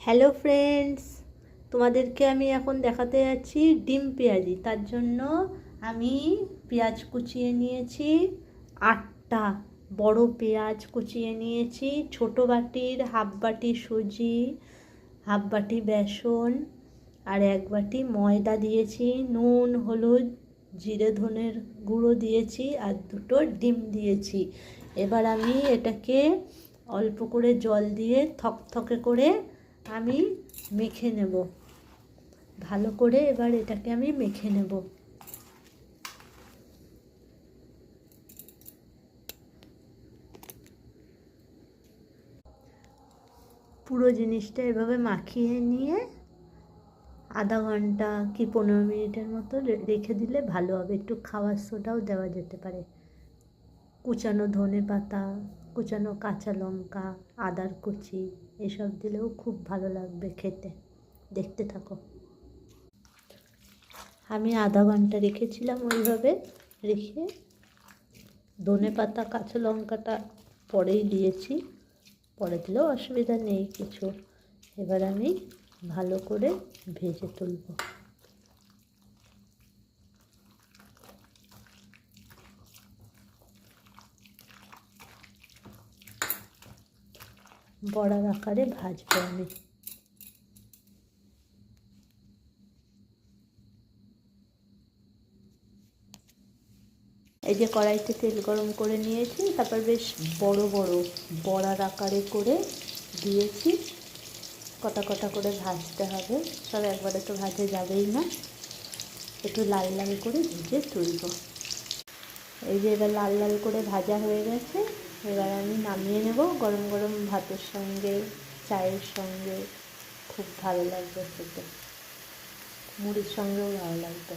Hello friends, তোমাদেরকে আমি এখন দেখাতে যাচ্ছি ডিম পেঁয়াজি। তার জন্য আমি পেঁয়াজ কুচিয়ে নিয়েছি 8টা, বড় পেঁয়াজ কুচিয়ে নিয়েছি, ছোট বাটির হাফ বাটি সুজি, হাফ বাটি বেসন আর 1 বাটি ময়দা দিয়েছি, নুন হলুদ জিরে ধনের গুঁড়ো দিয়েছি আর 2টো ডিম দিয়েছি। এবার আমি এটাকে অল্প করে জল দিয়ে থকথকে করে আমি মেখে নেব ভালো করে। এবার এটাকে আমি মেখে নেব। পুরো জিনিসটা এভাবে মাখিয়ে নিয়ে আধা ঘন্টা কি 15 মিনিটের মতো রেখে দিলে ভালো হবে। একটু খাবার সোডাও দেওয়া যেতে পারে, কুচানো ধনে পাতা, কুচানো কাঁচা লঙ্কা, আদার কুচি এসব দিলেও খুব ভালো লাগবে খেতে। দেখতে থাকো। আমি আধা ঘন্টা রেখেছিলাম, ওইভাবে রেখে ধনে পাতা কাঁচা লঙ্কাটা পরেই দিয়েছি, পরে দিলেও অসুবিধা নেই কিছু। এবার আমি ভালো করে ভেজে তুলব। বড়ার আকারে ভাজবো আমি। এই যে কড়াইতে তেল গরম করে নিয়েছি, তারপর বেশ বড় বড় বড়ার আকারে করে দিয়েছি। কটা কটা করে ভাজতে হবে, সব একবারে তো ভাজা যাবেই না, একটু লাল লাল করে ভেজে তুলব। এই যে এবার লাল লাল করে ভাজা হয়ে গেছে, এবার আমি নামিয়ে নেব। গরম গরম ভাতের সঙ্গে, চায়ের সঙ্গে খুব ভালো লাগবে খেতে, মুড়ির সঙ্গেও ভালো লাগবে।